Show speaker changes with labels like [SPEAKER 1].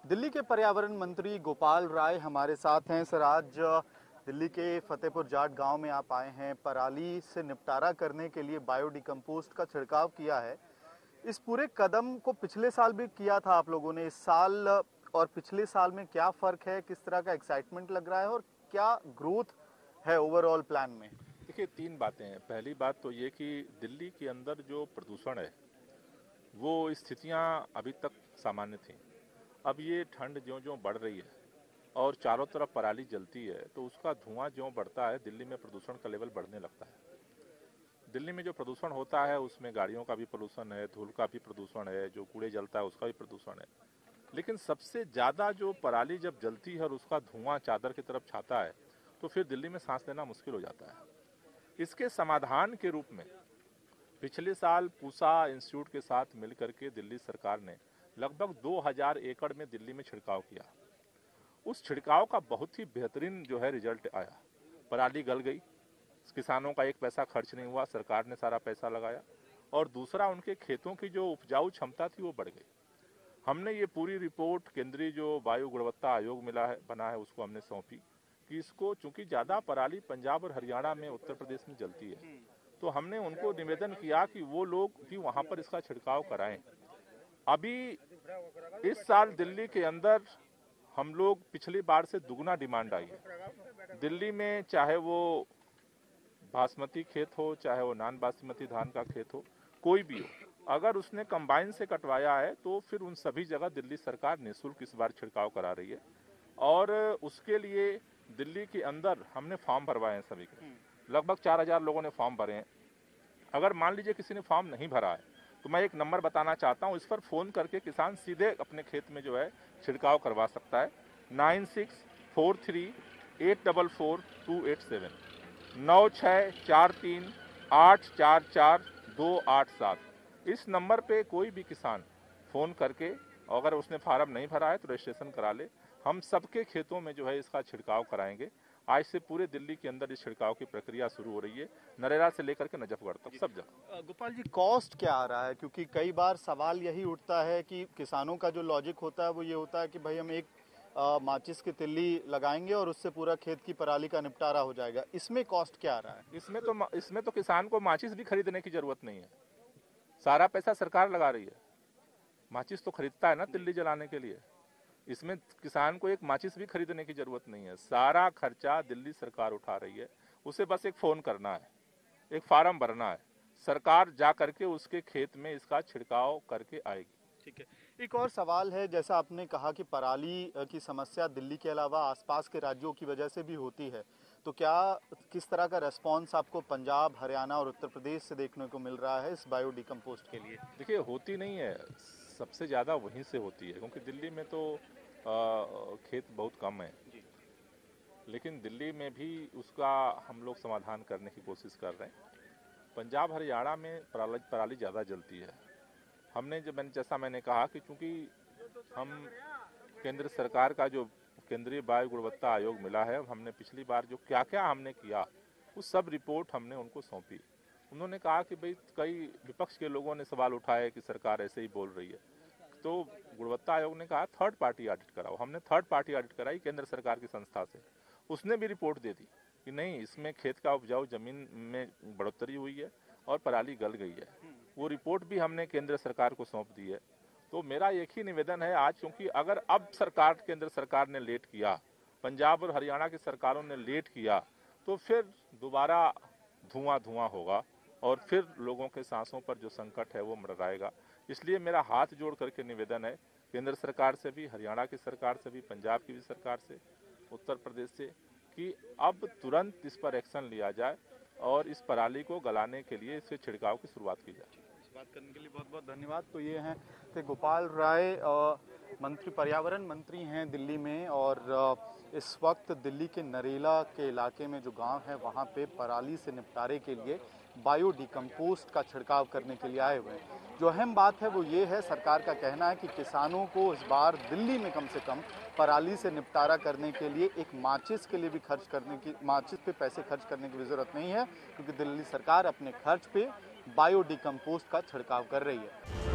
[SPEAKER 1] दिल्ली के पर्यावरण मंत्री गोपाल राय हमारे साथ हैं। सर, आज दिल्ली के फतेहपुर जाट गांव में आप आए हैं, पराली से निपटारा करने के लिए बायोडिकम्पोस्ट का छिड़काव किया है। इस पूरे कदम को पिछले साल भी किया था आप लोगों ने। इस साल और पिछले साल में क्या फर्क है, किस तरह का एक्साइटमेंट लग रहा है और क्या ग्रोथ है ओवरऑल प्लान में?
[SPEAKER 2] देखिए, तीन बातें हैं। पहली बात तो ये कि दिल्ली के अंदर जो प्रदूषण है वो स्थितियां अभी तक सामान्य थी। अब ये ठंड ज्यों-ज्यों बढ़ रही है और चारों तरफ पराली जलती है तो उसका धुआं ज्यों बढ़ता है, दिल्ली में प्रदूषण का लेवल बढ़ने लगता है। दिल्ली में जो प्रदूषण होता है उसमें गाड़ियों का भी प्रदूषण है, धूल का भी प्रदूषण है, जो कूड़े जलता है उसका भी प्रदूषण है। लेकिन सबसे ज़्यादा जो पराली जब जलती है और उसका धुआं चादर की तरफ छाता है तो फिर दिल्ली में सांस लेना मुश्किल हो जाता है। इसके समाधान के रूप में पिछले साल पूसा इंस्टीट्यूट के साथ मिलकर के दिल्ली सरकार ने लगभग 2000 एकड़ में दिल्ली में छिड़काव किया। उस छिड़काव का बहुत ही बेहतरीन जो है रिजल्ट आया। पराली गल गई, किसानों का एक पैसा खर्च नहीं हुआ, सरकार ने सारा पैसा लगाया और दूसरा उनके खेतों की जो उपजाऊ क्षमता थी वो बढ़ गई। हमने ये पूरी रिपोर्ट केंद्रीय जो वायु गुणवत्ता आयोग बना है उसको हमने सौंपी कि इसको, चूंकि ज़्यादा पराली पंजाब और हरियाणा में, उत्तर प्रदेश में जलती है, तो हमने उनको निवेदन किया कि वो लोग भी वहाँ पर इसका छिड़काव कराएं। अभी इस साल दिल्ली के अंदर हम लोग पिछली बार से दुगना डिमांड आई है। दिल्ली में चाहे वो बासमती खेत हो, चाहे वो नॉन बासमती धान का खेत हो, कोई भी हो, अगर उसने कंबाइन से कटवाया है तो फिर उन सभी जगह दिल्ली सरकार निःशुल्क इस बार छिड़काव करा रही है। और उसके लिए दिल्ली के अंदर हमने फॉर्म भरवाए हैं सभी के। लगभग 4000 लोगों ने फॉर्म भरे हैं। अगर मान लीजिए किसी ने फॉर्म नहीं भरा है तो मैं एक नंबर बताना चाहता हूँ, इस पर फ़ोन करके किसान सीधे अपने खेत में जो है छिड़काव करवा सकता है। 9643844287 9643844287। इस नंबर पे कोई भी किसान फ़ोन करके, अगर उसने फार्म नहीं भरा है तो रजिस्ट्रेशन करा ले। हम सबके खेतों में जो है इसका छिड़काव कराएंगे। आज से पूरे दिल्ली के अंदर इस छिड़काव की प्रक्रिया शुरू हो रही है, नरेला से लेकर के नजफगढ़ तक सब जगह।
[SPEAKER 1] गोपाल जी, कॉस्ट क्या आ रहा है? क्योंकि कई बार सवाल यही उठता है कि किसानों का जो लॉजिक होता है वो ये होता है कि भाई हम एक माचिस की तिल्ली लगाएंगे और उससे पूरा खेत की पराली का निपटारा हो जाएगा। इसमें कॉस्ट क्या आ रहा है?
[SPEAKER 2] इसमें तो किसान को माचिस भी खरीदने की जरूरत नहीं है, सारा पैसा सरकार लगा रही है। माचिस तो खरीदता है ना तिल्ली जलाने के लिए, इसमें किसान को एक माचिस भी खरीदने की जरूरत नहीं है। सारा खर्चा दिल्ली सरकार उठा रही है। उसे बस एक फोन करना है, एक फार्म भरना है, सरकार जा करके उसके खेत में इसका छिड़काव करके आएगी।
[SPEAKER 1] ठीक है। एक और सवाल है, जैसा आपने कहा कि पराली की समस्या दिल्ली के अलावा आसपास के राज्यों की वजह से भी होती है, तो क्या किस तरह का रेस्पॉन्स आपको पंजाब, हरियाणा और उत्तर प्रदेश से देखने को मिल रहा है इस बायोडिकम्पोस्ट के लिए?
[SPEAKER 2] देखिए, होती नहीं है, सबसे ज़्यादा वहीं से होती है, क्योंकि दिल्ली में तो खेत बहुत कम है। लेकिन दिल्ली में भी उसका हम लोग समाधान करने की कोशिश कर रहे हैं। पंजाब हरियाणा में पराली ज़्यादा जलती है। जैसा मैंने कहा कि चूँकि हम केंद्र सरकार का जो केंद्रीय वायु गुणवत्ता आयोग मिला है, हमने पिछली बार जो क्या क्या हमने किया उस सब रिपोर्ट हमने उनको सौंपी। उन्होंने कहा कि भाई, कई विपक्ष के लोगों ने सवाल उठाए कि सरकार ऐसे ही बोल रही है, तो गुणवत्ता आयोग ने कहा थर्ड पार्टी ऑडिट कराओ। हमने थर्ड पार्टी ऑडिट कराई केंद्र सरकार की संस्था से। उसने भी रिपोर्ट दे दी कि नहीं, इसमें खेत का उपजाऊ जमीन में बढ़ोतरी हुई है और पराली गल गई है। वो रिपोर्ट भी हमने केंद्र सरकार को सौंप दी है। तो मेरा एक ही निवेदन है आज, क्योंकि अगर अब केंद्र सरकार ने लेट किया, पंजाब और हरियाणा की सरकारों ने लेट किया, तो फिर दोबारा धुआं होगा और फिर लोगों के सांसों पर जो संकट है वो मंडराएगा। इसलिए मेरा हाथ जोड़ करके निवेदन है केंद्र सरकार से भी, हरियाणा की सरकार से भी, पंजाब की भी सरकार से, उत्तर प्रदेश से, कि अब तुरंत इस पर एक्शन लिया जाए और इस पराली को गलाने के लिए इसके छिड़काव की शुरुआत की जाए।
[SPEAKER 1] बात करने के लिए बहुत बहुत धन्यवाद। तो ये हैं थे गोपाल राय, मंत्री, पर्यावरण मंत्री हैं दिल्ली में, और इस वक्त दिल्ली के नरेला के इलाके में जो गांव है वहां पे पराली से निपटारे के लिए बायोडिकम्पोस्ट का छिड़काव करने के लिए आए हुए हैं। जो अहम बात है वो ये है, सरकार का कहना है कि किसानों को इस बार दिल्ली में कम से कम पराली से निपटारा करने के लिए एक माचिस के लिए भी माचिस पे पैसे खर्च करने की भी जरूरत नहीं है, क्योंकि दिल्ली सरकार अपने खर्च पे बायोडिकम्पोस्ट का छिड़काव कर रही है।